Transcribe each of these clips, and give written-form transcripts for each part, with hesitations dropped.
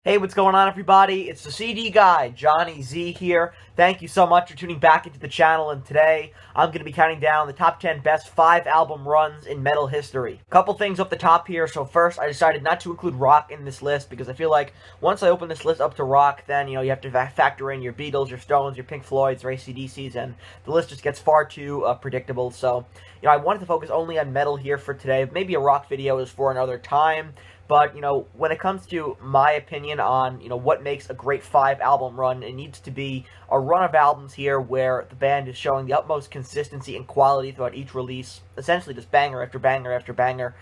Hey, what's going on, everybody? It's the CD guy, Johnny Z here. Thank you so much for tuning back into the channel, and today I'm going to be counting down the top 10 best 5-album runs in metal history. Couple things up the top here. So first, I decided not to include rock in this list because I feel like once I open this list up to rock, then, you have to factor in your Beatles, your Stones, your Pink Floyds, your AC/DCs, and the list just gets far too predictable. So, I wanted to focus only on metal here for today. Maybe a rock video is for another time. But, when it comes to my opinion on, what makes a great 5-album run, it needs to be a run of albums here where the band is showing the utmost consistency and quality throughout each release, essentially just banger after banger after banger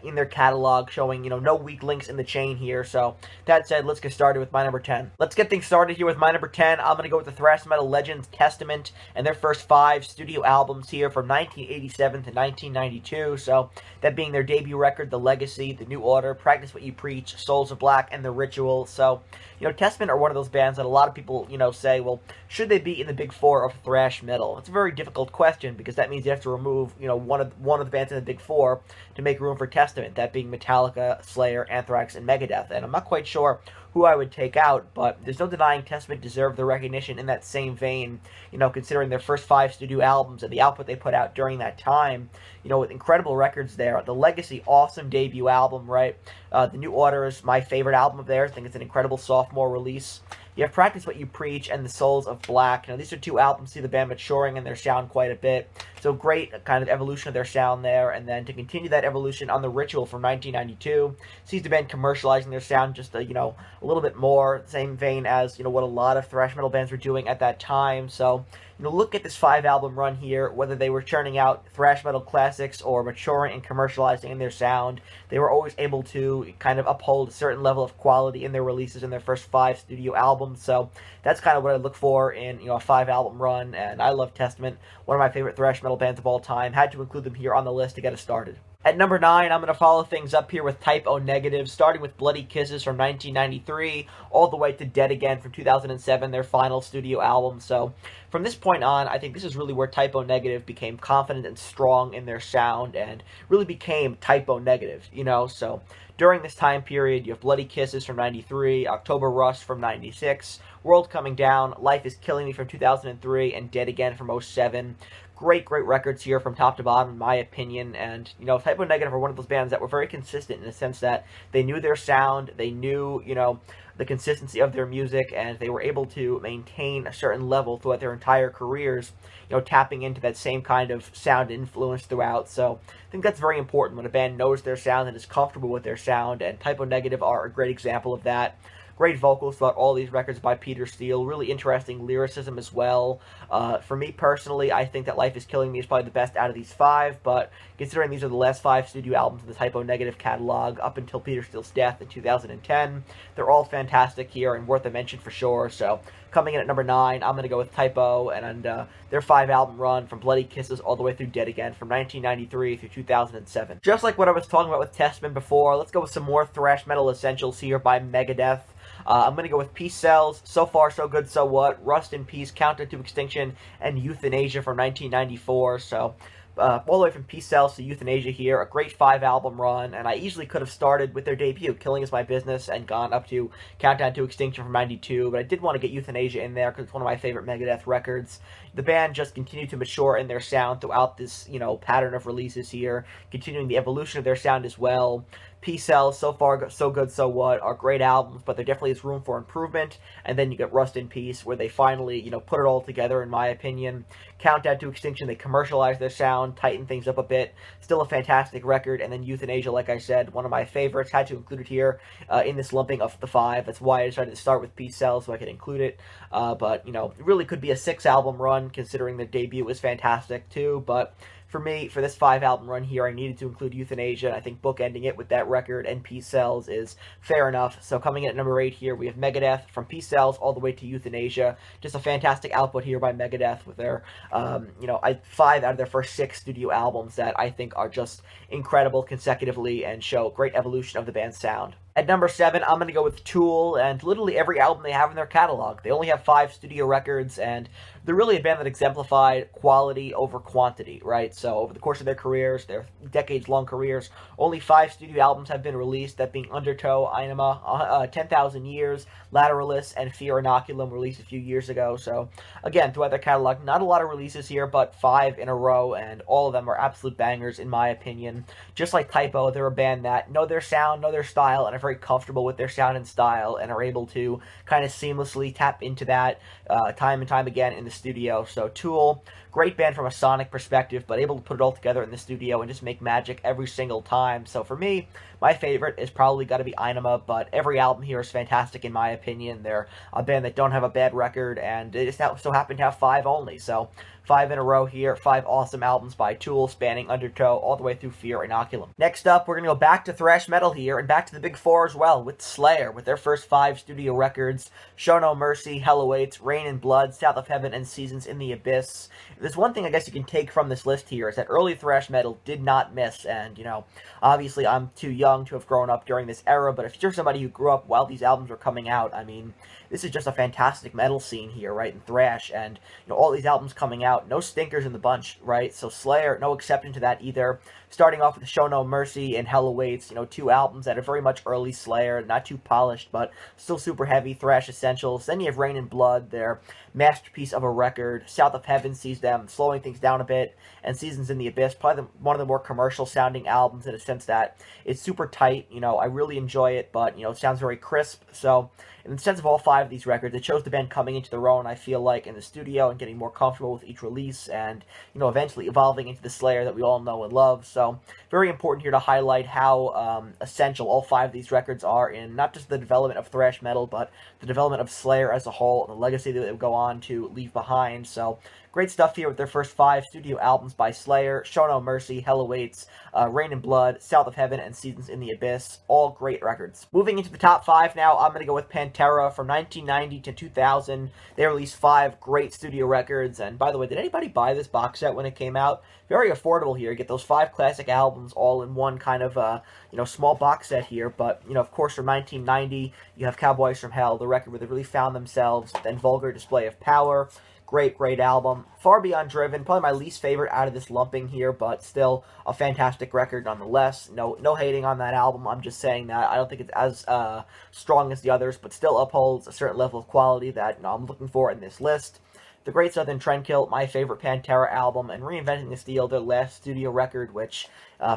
in their catalog, showing, no weak links in the chain here. So, that said, let's get started with my number 10. Let's get things started here with my number 10. I'm going to go with the thrash metal legends Testament and their first 5 studio albums here from 1987 to 1992. So, that being their debut record, The Legacy, The New Order, Practice What You Preach, Souls of Black, and The Ritual. So, Testament are one of those bands that a lot of people, say, well, should they be in the big four of thrash metal? It's a very difficult question because that means you have to remove, one of the bands in the big four to make room for Testament, that being Metallica, Slayer, Anthrax, and Megadeth. And I'm not quite sure who I would take out, but there's no denying Testament deserved the recognition in that same vein, considering their first 5 studio albums and the output they put out during that time, with incredible records there. The Legacy, awesome debut album, right? The New Order is my favorite album of theirs. I think it's an incredible sophomore release. You have Practice What You Preach and The Souls of Black. These are 2 albums see the band maturing in their sound quite a bit. So great kind of evolution of their sound there. And then to continue that evolution on The Ritual from 1992, sees the band commercializing their sound just, a little bit more. Same vein as, what a lot of thrash metal bands were doing at that time. So, look at this 5-album run here, whether they were churning out thrash metal classics or maturing and commercializing in their sound, they were always able to kind of uphold a certain level of quality in their releases in their first 5 studio albums. So that's kind of what I look for in, a 5-album run, and I love Testament, one of my favorite thrash metal bands of all time. Had to include them here on the list to get us started. At number 9, I'm going to follow things up here with Type O Negative, starting with Bloody Kisses from 1993, all the way to Dead Again from 2007, their final studio album. So from this point on, I think this is really where Type O Negative became confident and strong in their sound and really became Type O Negative, So during this time period, you have Bloody Kisses from 93, October Rust from 96, World Coming Down, Life Is Killing Me from 2003, and Dead Again from 07. Great records here from top to bottom, in my opinion. And, Type O Negative are one of those bands that were very consistent in the sense that they knew their sound, they knew, the consistency of their music, and they were able to maintain a certain level throughout their entire careers, tapping into that same kind of sound influence throughout. So I think that's very important when a band knows their sound and is comfortable with their sound, and Type O Negative are a great example of that. Great vocals throughout all these records by Peter Steele. Really interesting lyricism as well. For me personally, I think that Life Is Killing Me is probably the best out of these 5, but considering these are the last 5 studio albums in the Type O Negative catalog up until Peter Steele's death in 2010, they're all fantastic here and worth a mention for sure. So coming in at number 9, I'm going to go with Type O and their 5-album run from Bloody Kisses all the way through Dead Again from 1993 through 2007. Just like what I was talking about with Testament before, let's go with some more thrash metal essentials here by Megadeth. I'm going to go with Peace Sells, So Far, So Good, So What, Rust in Peace, Countdown to Extinction, and Youthanasia from 1994. So all the way from Peace Sells to Youthanasia here, a great 5-album run, and I easily could have started with their debut, Killing Is My Business, and gone up to Countdown to Extinction from 92, but I did want to get Youthanasia in there because it's one of my favorite Megadeth records. The band just continued to mature in their sound throughout this, pattern of releases here, continuing the evolution of their sound as well. Peace Sells, So Far, So Good, So What are great albums, but there definitely is room for improvement. And then you get Rust in Peace, where they finally, put it all together, in my opinion. Countdown to Extinction, they commercialize their sound, tighten things up a bit. Still a fantastic record. And then Youthanasia, like I said, one of my favorites. Had to include it here in this lumping of the 5. That's why I decided to start with Peace Sells, so I could include it. But, it really could be a 6-album run, considering the debut was fantastic, too. But for me, for this 5-album run here, I needed to include Youthanasia. I think bookending it with that record and Peace Sells is fair enough. So coming in at number 8 here, we have Megadeth from Peace Sells all the way to Youthanasia. Just a fantastic output here by Megadeth with their, 5 out of their first 6 studio albums that I think are just incredible consecutively and show great evolution of the band's sound. At number 7, I'm going to go with Tool, and literally every album they have in their catalog. They only have 5 studio records, and they're really a band that exemplified quality over quantity, right? So over the course of their careers, their decades-long careers, only 5 studio albums have been released, that being Undertow, Inema, 10,000 Years, Lateralus, and Fear Inoculum, released a few years ago. So again, throughout their catalog, not a lot of releases here, but 5 in a row, and all of them are absolute bangers in my opinion. Just like Typo, they're a band that know their sound, know their style, and are very comfortable with their sound and style, and are able to kind of seamlessly tap into that time and time again in the studio. So Tool, great band from a sonic perspective, but able to put it all together in the studio and just make magic every single time. So for me, my favorite is probably got to be Inema, but every album here is fantastic in my opinion. They're a band that don't have a bad record, and they just so happen to have 5 only. So 5 in a row here, 5 awesome albums by Tool, spanning Undertow all the way through Fear Inoculum. Next up, we're going to go back to thrash metal here, and back to the big 4 as well, with Slayer, with their first 5 studio records, Show No Mercy, Hell Awaits, Rain and Blood, South of Heaven, and Seasons in the Abyss. There's one thing I guess you can take from this list here, is that early thrash metal did not miss, and, you know, obviously I'm too young to have grown up during this era, but if you're somebody who grew up while these albums were coming out, I mean, this is just a fantastic metal scene here, right, in thrash, and, you know, all these albums coming out, no stinkers in the bunch, right? So Slayer, no exception to that either. Starting off with Show No Mercy and Hell Awaits, you know, 2 albums that are very much early Slayer, not too polished, but still super heavy thrash essentials. Then you have Rain and Blood, their masterpiece of a record. South of Heaven sees them slowing things down a bit, and Seasons in the Abyss, probably one of the more commercial sounding albums, in a sense that it's super tight. You know, I really enjoy it, but, you know, it sounds very crisp. So in the sense of all 5 of these records, it shows the band coming into their own, I feel like, in the studio, and getting more comfortable with each release, and, you know, eventually evolving into the Slayer that we all know and love. So very important here to highlight how essential all 5 of these records are in not just the development of thrash metal, but the development of Slayer as a whole, and the legacy that they would go on to leave behind. So great stuff here with their first 5 studio albums by Slayer: Show No Mercy, Hell Awaits, Rain and Blood, South of Heaven, and Seasons in the Abyss. All great records. Moving into the top 5 now, I'm going to go with Pantera. From 1990 to 2000, they released 5 great studio records. And by the way, did anybody buy this box set when it came out? Very affordable here. You get those 5 classic albums all in one kind of, you know, small box set here. But, you know, of course, from 1990, you have Cowboys from Hell, the record where they really found themselves. Then Vulgar Display of Power. Great album. Far Beyond Driven, probably my least favorite out of this lumping here, but still a fantastic record nonetheless. No hating on that album. I'm just saying that I don't think it's as strong as the others, but still upholds a certain level of quality that, you know, I'm looking for in this list. The Great Southern Trendkill, my favorite Pantera album, and Reinventing the Steel, their last studio record, which,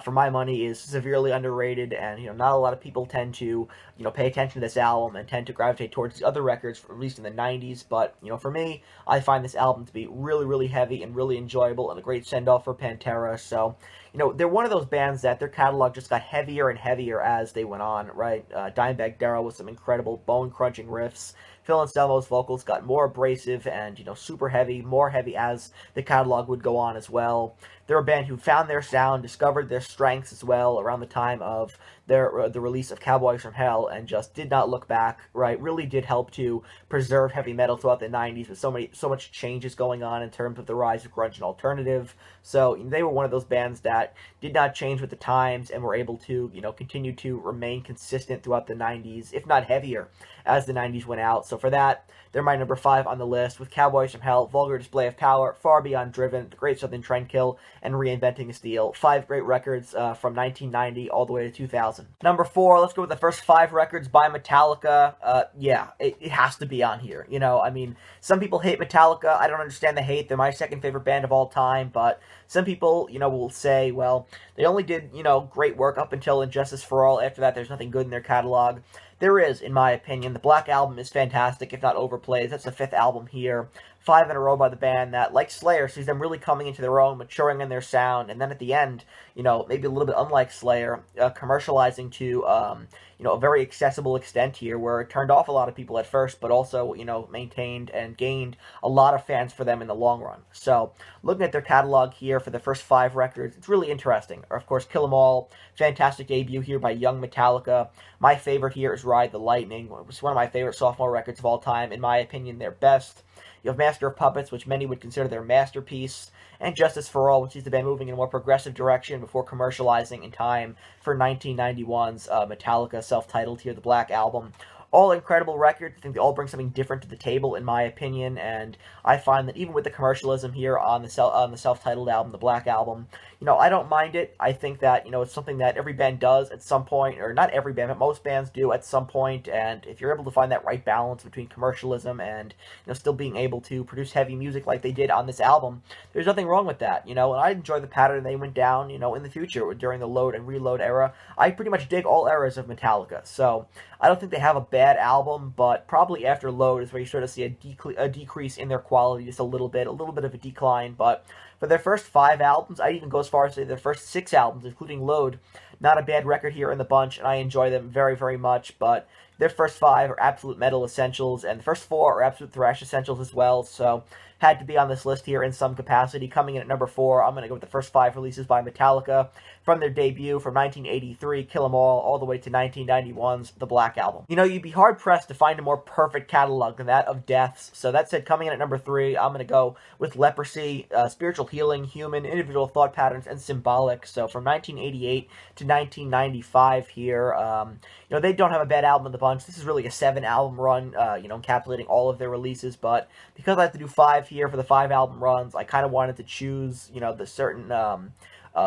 for my money, is severely underrated, and, you know, not a lot of people tend to, you know, pay attention to this album and tend to gravitate towards the other records released in the 90s, but, you know, for me, I find this album to be really heavy and really enjoyable, and a great send-off for Pantera. So, you know, they're one of those bands that their catalog just got heavier and heavier as they went on, right? Dimebag Darrell with some incredible bone-crunching riffs. Phil Anselmo's vocals got more abrasive and, you know, super heavy, more heavy as the catalog would go on as well. They're a band who found their sound, discovered their strengths as well around the time of the release of Cowboys from Hell, and just did not look back, right? Really did help to preserve heavy metal throughout the 90s with so much changes going on in terms of the rise of grunge and alternative. So they were one of those bands that did not change with the times and were able to, you know, continue to remain consistent throughout the 90s, if not heavier, as the 90s went out. So for that, they're my number 5 on the list, with Cowboys from Hell, Vulgar Display of Power, Far Beyond Driven, The Great Southern Trendkill, and Reinventing the Steel. 5 great records from 1990 all the way to 2000. Number 4, let's go with the first 5 records by Metallica. Yeah, it has to be on here. You know, I mean, some people hate Metallica. I don't understand the hate. They're my second favorite band of all time, but some people, you know, will say, well, they only did, you know, great work up until Injustice for All. After that, there's nothing good in their catalog. There is, in my opinion. The Black Album is fantastic, if not overplayed. That's the 5th album here. 5 in a row by the band that, like Slayer, sees them really coming into their own, maturing in their sound, and then at the end, you know, maybe a little bit unlike Slayer, commercializing to, you know, a very accessible extent here, where it turned off a lot of people at first, but also, you know, maintained and gained a lot of fans for them in the long run. So, looking at their catalog here for the first 5 records, it's really interesting. Of course, Kill 'Em All, fantastic debut here by young Metallica. My favorite here is Ride the Lightning. It was one of my favorite sophomore records of all time. In my opinion, their best. You have Master of Puppets, which many would consider their masterpiece, and Justice for All, which sees the band moving in a more progressive direction before commercializing in time for 1991's Metallica self-titled here, the Black Album. All incredible records. I think they all bring something different to the table, in my opinion, and I find that even with the commercialism here on the self-titled album, the Black Album, I don't mind it. I think that, it's something that every band does at some point, or not every band, but most bands do at some point, and if you're able to find that right balance between commercialism and, still being able to produce heavy music like they did on this album, there's nothing wrong with that, and I enjoy the pattern they went down, in the future, during the Load and Reload era. I pretty much dig all eras of Metallica, so I don't think they have a bad album, but probably after Load is where you sort of see a decrease in their quality, just a little bit of a decline, but for their first 5 albums, I'd even go as far as to say their first 6 albums, including Load, not a bad record here in the bunch, and I enjoy them very, very much, but their first 5 are absolute metal essentials, and the first 4 are absolute thrash essentials as well, so had to be on this list here in some capacity. Coming in at number 4, I'm going to go with the first 5 releases by Metallica from their debut from 1983, Kill 'Em All the way to 1991's The Black Album. You'd be hard-pressed to find a more perfect catalog than that of Death's. So that said, coming in at number 3, I'm going to go with Leprosy, Spiritual Healing, Human, Individual Thought Patterns, and Symbolic. So from 1988 to 1995 here, they don't have a bad album in the bunch. This is really a 7-album run, encapsulating all of their releases, but because I have to do 5 here for the 5-album runs, I kind of wanted to choose, the certain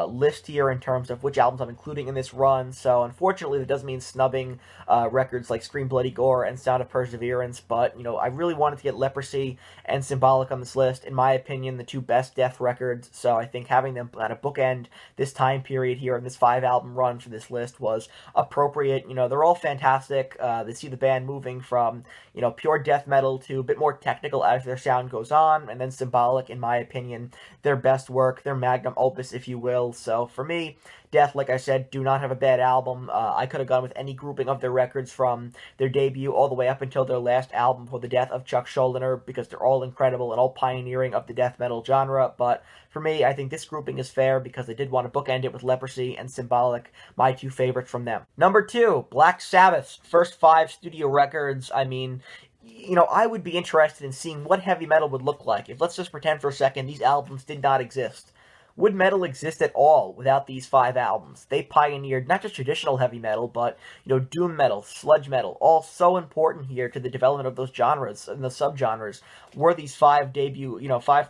list here in terms of which albums I'm including in this run. So unfortunately, that does mean snubbing records like Scream Bloody Gore and Sound of Perseverance, but I really wanted to get Leprosy and Symbolic on this list. In my opinion, the 2 best Death records, so I think having them kind of bookend this time period here in this 5-album run for this list was appropriate. They're all fantastic. They see the band moving from pure death metal to a bit more technical as their sound goes on, and then Symbolic, in my opinion, their best work, their magnum opus, if you will. So for me, Death, like I said, do not have a bad album. I could have gone with any grouping of their records from their debut all the way up until their last album for the death of Chuck Schuldiner, because they're all incredible and all pioneering of the death metal genre. But for me, I think this grouping is fair because I did want to bookend it with Leprosy and Symbolic, my 2 favorites from them. Number 2, Black Sabbath's first 5 studio records. I mean, I would be interested in seeing what heavy metal would look like if, let's just pretend for a second, these albums did not exist. Would metal exist at all without these 5 albums? They pioneered not just traditional heavy metal, but, doom metal, sludge metal, all so important here to the development of those genres and the subgenres. Were these 5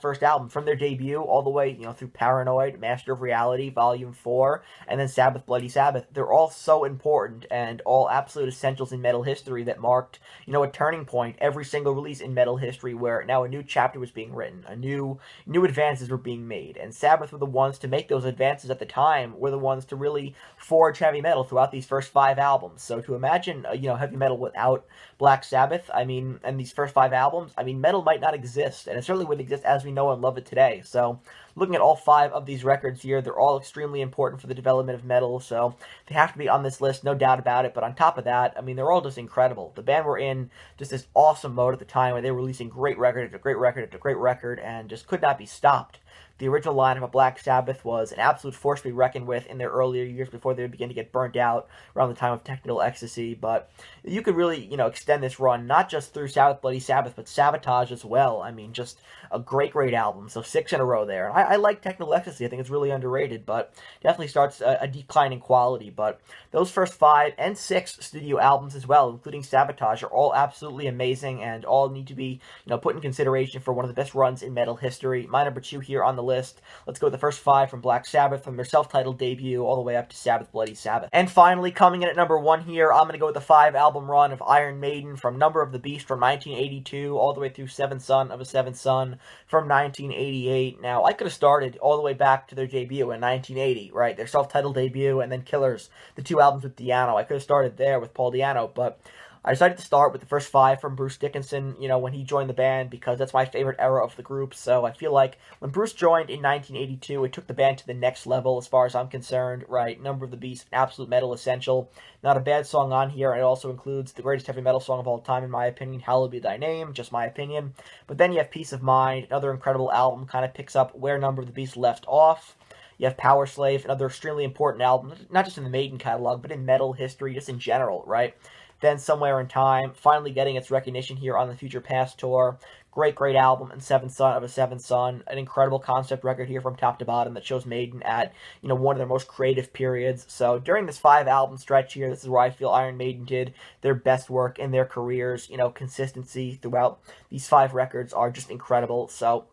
first albums from their debut all the way, through Paranoid, Master of Reality, Volume 4, and then Sabbath, Bloody Sabbath. They're all so important and all absolute essentials in metal history that marked, a turning point, every single release in metal history where now a new chapter was being written, new advances were being made, and Sabbath were the ones to make those advances at the time, were the ones to really forge heavy metal throughout these first 5 albums. So to imagine, heavy metal without Black Sabbath, and these first 5 albums, metal might not exist, and it certainly wouldn't exist as we know and love it today. So looking at all 5 of these records here, they're all extremely important for the development of metal, so they have to be on this list, no doubt about it. But on top of that, they're all just incredible. The band were in just this awesome mode at the time where they were releasing great record after great record after great record, and just could not be stopped. The original lineup of Black Sabbath was an absolute force to be reckoned with in their earlier years before they would begin to get burnt out around the time of Technical Ecstasy. But you could really, extend this run, not just through Sabbath, Bloody Sabbath, but Sabotage as well. Just a great album. So 6 in a row there. And I like Technical Ecstasy. I think it's really underrated, but definitely starts a decline in quality. But those first 5 and 6 studio albums as well, including Sabotage, are all absolutely amazing and all need to be, put in consideration for one of the best runs in metal history. My number 2 here on the list. Let's go with the first 5 from Black Sabbath, from their self-titled debut all the way up to Sabbath, Bloody Sabbath. And finally, coming in at number 1 here, I'm going to go with the 5-album run of Iron Maiden, from Number of the Beast from 1982 all the way through Seventh Son of a Seventh Son from 1988. Now, I could have started all the way back to their debut in 1980, right? Their self-titled debut, and then Killers, the 2 albums with Di'Anno. I could have started there with Paul Di'Anno, but I decided to start with the first 5 from Bruce Dickinson, when he joined the band, because that's my favorite era of the group. So I feel like when Bruce joined in 1982, it took the band to the next level as far as I'm concerned, right? Number of the Beast, absolute metal essential. Not a bad song on here. It also includes the greatest heavy metal song of all time, in my opinion, Hallowed Be Thy Name, just my opinion. But then you have Peace of Mind, another incredible album, kind of picks up where Number of the Beast left off. You have Power Slave, another extremely important album, not just in the Maiden catalog, but in metal history, just in general, right? Then Somewhere in Time, finally getting its recognition here on the Future Past tour. Great, great album, and Seventh Son of a Seventh Son, an incredible concept record here from top to bottom that shows Maiden at, one of their most creative periods. So during this 5-album stretch here, this is where I feel Iron Maiden did their best work in their careers. Consistency throughout these 5 records are just incredible. So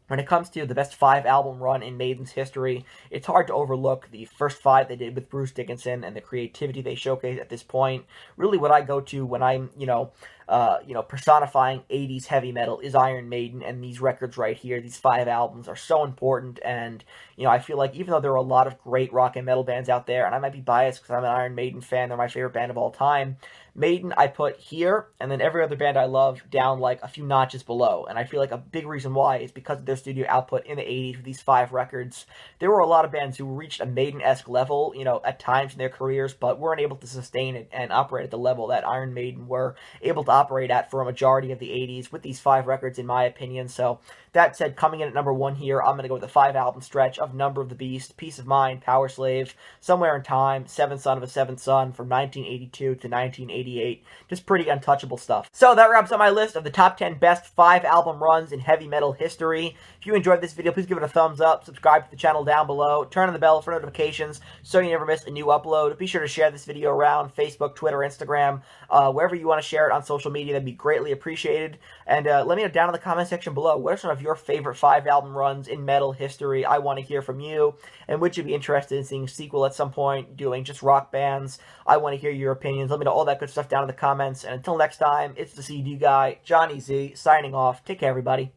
when it comes to the best 5-album run in Maiden's history, it's hard to overlook the first 5 they did with Bruce Dickinson and the creativity they showcased at this point. Really what I go to when I'm, personifying 80s heavy metal is Iron Maiden, and these records right here, these 5 albums are so important. And, I feel like even though there are a lot of great rock and metal bands out there, and I might be biased because I'm an Iron Maiden fan, they're my favorite band of all time, Maiden I put here, and then every other band I love down like a few notches below. And I feel like a big reason why is because of their studio output in the 80s with these 5 records. There were a lot of bands who reached a Maiden-esque level, at times in their careers, but weren't able to sustain it and operate at the level that Iron Maiden were able to operate at for a majority of the 80s with these 5 records, in my opinion. So that said, coming in at number 1 here, I'm going to go with the 5-album stretch of Number of the Beast, Piece of Mind, Power Slave, Somewhere in Time, Seventh Son of a Seventh Son from 1982 to 1988. Just pretty untouchable stuff. So that wraps up my list of the top 10 best 5-album runs in heavy metal history. If you enjoyed this video, please give it a thumbs up, subscribe to the channel down below, turn on the bell for notifications so you never miss a new upload. Be sure to share this video around Facebook, Twitter, Instagram, wherever you want to share it on social media. That'd be greatly appreciated. And let me know down in the comment section below, what are some of your favorite 5-album runs in metal history? I want to hear from you. And would you be interested in seeing a sequel at some point, doing just rock bands? I want to hear your opinions. Let me know all that good stuff down in the comments. And until next time, it's the CD guy, Johnny Z, signing off. Take care, everybody.